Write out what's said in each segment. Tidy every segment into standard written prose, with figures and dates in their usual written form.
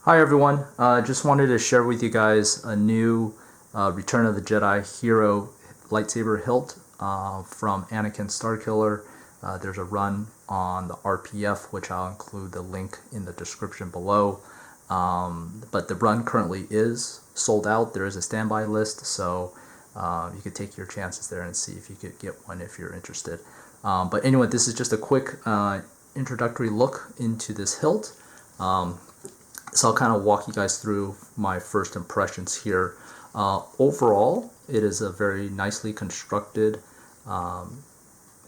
Hi everyone, just wanted to share with you guys a new Return of the Jedi hero lightsaber hilt from Anakin Starkiller. There's a run on the RPF, which I'll include the link in the description below. But the run currently is sold out. There is a standby list, so you could take your chances there and see if you could get one if you're interested. But anyway, this is just a quick introductory look into this hilt. So I'll kind of walk you guys through my first impressions here. Overall, it is a very nicely constructed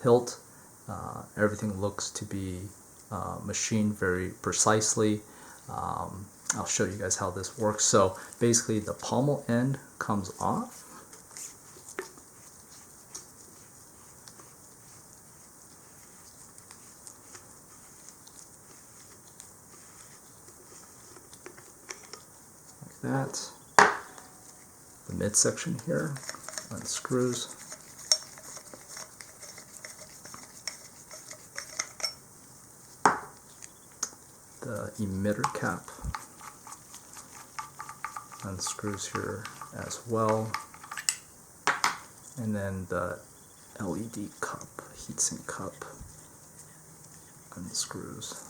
hilt. Everything looks to be machined very precisely. I'll show you guys how this works. So basically the pommel end comes off. That. The midsection here unscrews. The emitter cap unscrews here as well. And then the LED cup, heatsink cup, unscrews.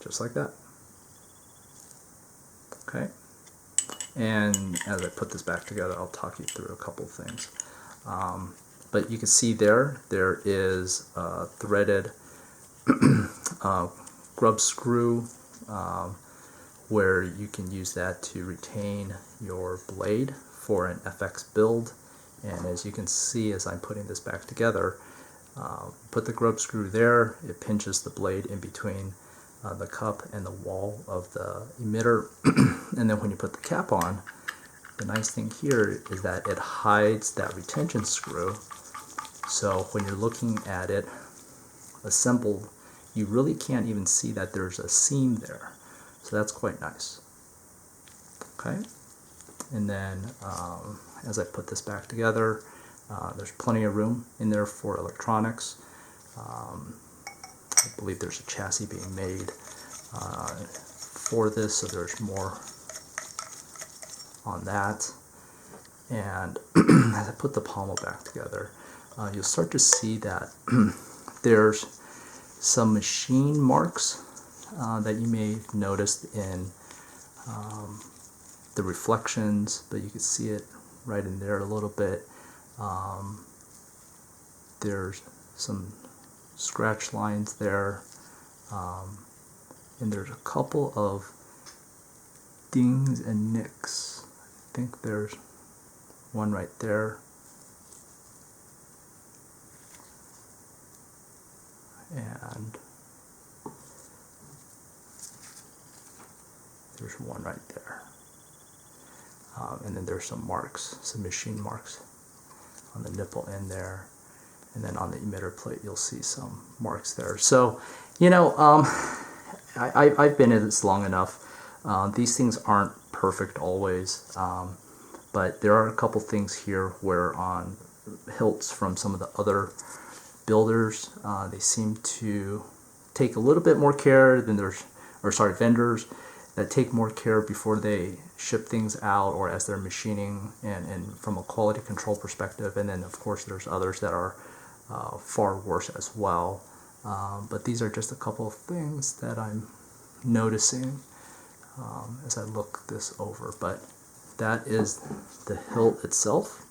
Just like that. Okay, and as I put this back together, I'll talk you through a couple things. But you can see there is a threaded grub screw where you can use that to retain your blade for an FX build. And as you can see, as I'm putting this back together, put the grub screw there, it pinches the blade in between the cup and the wall of the emitter. And then when you put the cap on, the nice thing here is that it hides that retention screw. So when you're looking at it assembled, you really can't even see that there's a seam there. So that's quite nice. Okay, and then as I put this back together, there's plenty of room in there for electronics. I believe there's a chassis being made for this, so there's more on that. And as I put the pommel back together, you'll start to see that there's some machine marks that you may have noticed in the reflections, but you can see it right in there a little bit. There's some scratch lines there, and there's a couple of dings and nicks. I think there's one right there, and there's one right there, and then there's some marks, some machine marks on the nipple end there. And then on the emitter plate, you'll see some marks there. So, you know, I've been in this long enough. These things aren't perfect always, but there are a couple things here where on hilts from some of the other builders, they seem to take a little bit more care than vendors that take more care before they ship things out or as they're machining, and from a quality control perspective. And then of course there's others that are far worse as well. But these are just a couple of things that I'm noticing as I look this over. But that is the hilt itself.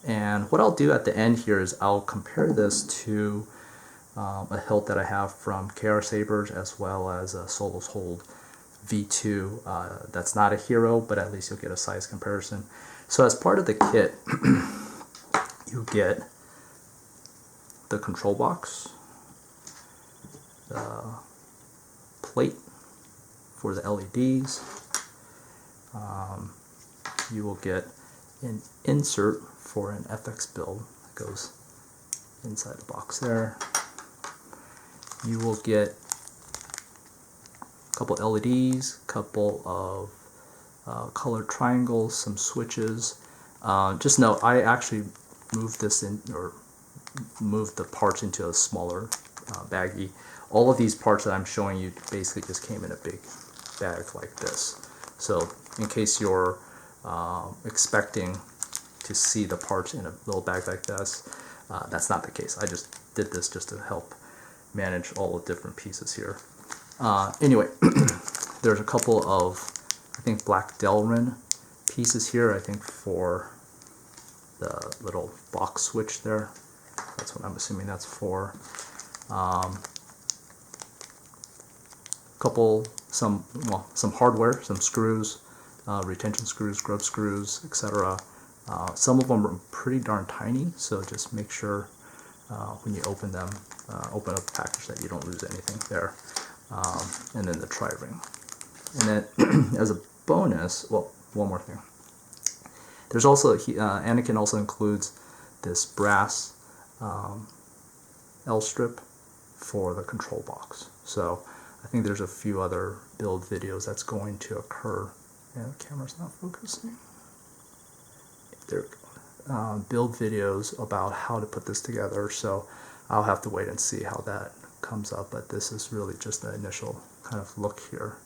And what I'll do at the end here is I'll compare this to a hilt that I have from KRHero as well as a Solo's Hold V2. That's not a hero, but at least you'll get a size comparison. So as part of the kit, you get the control box, the plate for the LEDs. You will get an insert for an FX build that goes inside the box there. You will get a couple LEDs, a couple of colored triangles, some switches. Just know I actually moved this in, or moved the parts into a smaller baggie. All of these parts that I'm showing you basically just came in a big bag like this. So in case you're expecting to see the parts in a little bag like this, that's not the case. I just did this just to help manage all the different pieces here. Anyway, there's a couple of, I think, black Delrin pieces here, I think for the little box switch there. That's what I'm assuming that's for. Some hardware, some screws, retention screws, grub screws, etc. Some of them are pretty darn tiny, so just make sure when you open them, open up the package, that you don't lose anything there. And then the tri-ring. And then as a bonus, well, one more thing. There's also, Anakin also includes this brass L-strip for the control box. So I think there's a few other build videos that's going to occur. And the camera's not focusing. There we go. Build videos about how to put this together, so I'll have to wait and see how that comes up, but this is really just the initial kind of look here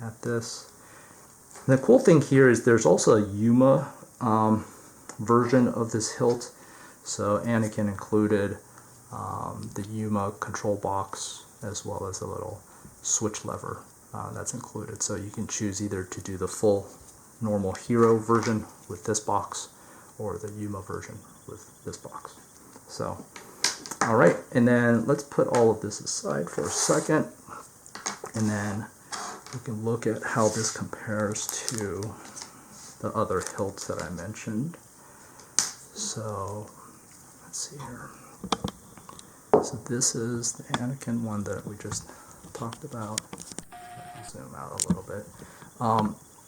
at this. And the cool thing here is there's also a Yuma version of this hilt. So Anakin included the Yuma control box as well as a little switch lever that's included. So you can choose either to do the full normal Hero version with this box or the Yuma version with this box. So, all right, and then let's put all of this aside for a second, and then we can look at how this compares to the other hilts that I mentioned. So let's see here. So this is the Anakin one that we just talked about. Zoom out a little bit.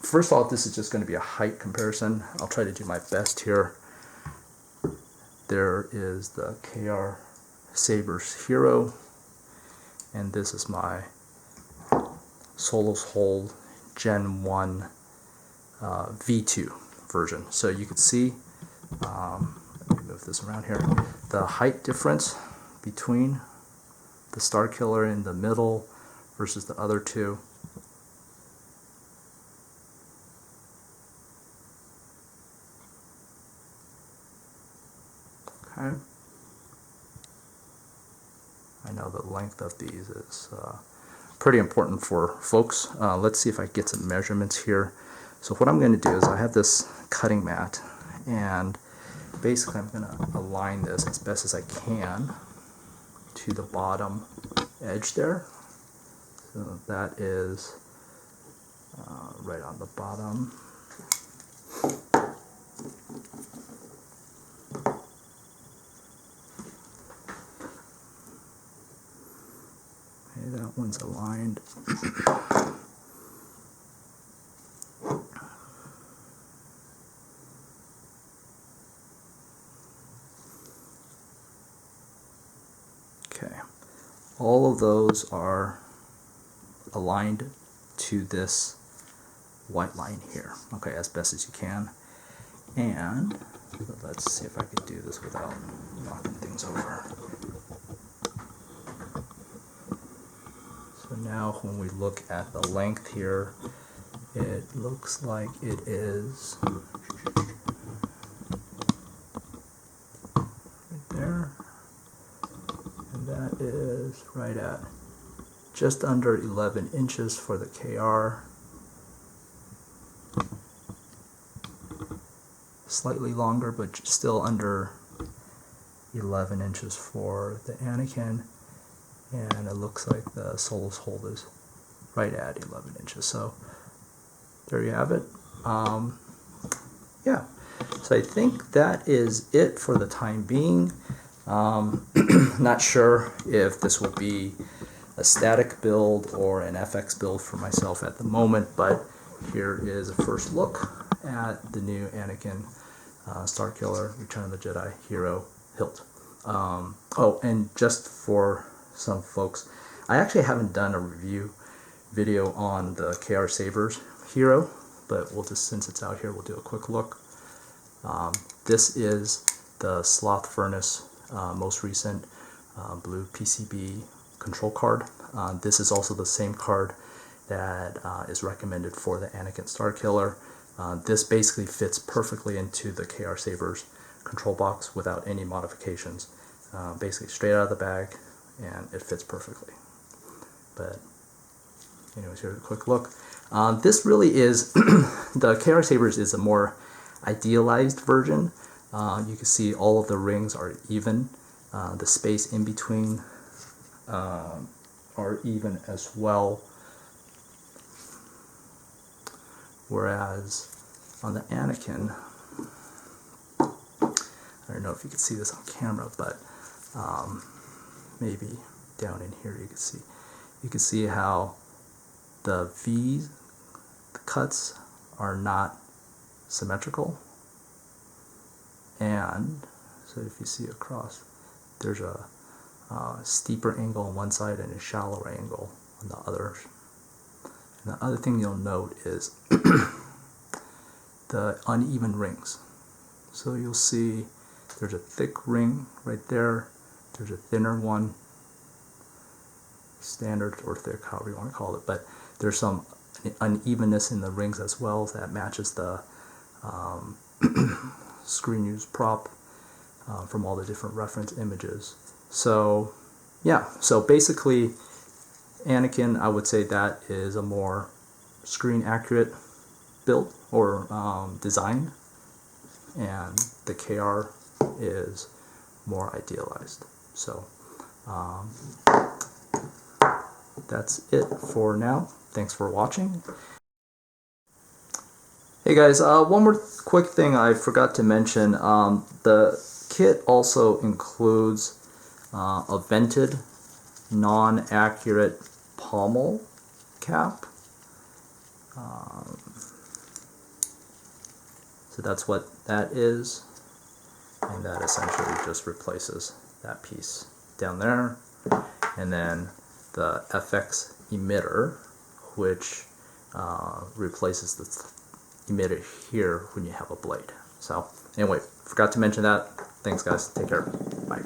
First off, this is just going to be a height comparison. I'll try to do my best here. There is the Saber's Hero, and this is my Solos Hold Gen 1 V2 version. So you can see, let me move this around here, the height difference between the Starkiller in the middle versus the other two. Okay. I know the length of these is pretty important for folks. Let's see if I get some measurements here. So what I'm going to do is I have this cutting mat, and basically I'm going to align this as best as I can to the bottom edge there. So that is right on the bottom. Okay, that one's aligned. Okay, all of those are aligned to this white line here, okay, as best as you can. And let's see if I can do this without knocking things over. So now when we look at the length here, it looks like it is right there, and that is right at just under 11 inches for the KR. Slightly longer, but still under 11 inches for the Anakin. And it looks like the Solos Hold is right at 11 inches. So there you have it. Yeah, so I think that is it for the time being. Not sure if this will be a static build or an FX build for myself at the moment, but here is a first look at the new Anakin Starkiller Return of the Jedi Hero Hilt. Oh, and just for some folks, I actually haven't done a review video on the Saber's Hero, but we'll just, since it's out here, we'll do a quick look. This is the Sloth Furnace most recent blue PCB control card. This is also the same card that is recommended for the Anakin Starkiller. This basically fits perfectly into the KRHero's control box without any modifications. Basically straight out of the bag, and it fits perfectly. But anyways, here's a quick look. This really is, the KRHero's is a more idealized version. You can see all of the rings are even. The space in between are even as well. Whereas on the Anakin, I don't know if you can see this on camera, but maybe down in here you can see how the V's, the cuts are not symmetrical, and so if you see across, there's a steeper angle on one side and a shallower angle on the other. And the other thing you'll note is the uneven rings. So you'll see there's a thick ring right there, there's a thinner one, standard or thick, however you want to call it, but there's some unevenness in the rings as well that matches the screen use prop from all the different reference images. So yeah, so basically Anakin, I would say that is a more screen accurate build or design, and the KR is more idealized. So that's it for now. Thanks for watching. Hey guys, one more quick thing I forgot to mention. The kit also includes a vented, non-accurate pommel cap. So that's what that is, and that essentially just replaces that piece down there. And then the FX emitter, which replaces the emitter here when you have a blade. So anyway, forgot to mention that. Thanks guys, take care, bye.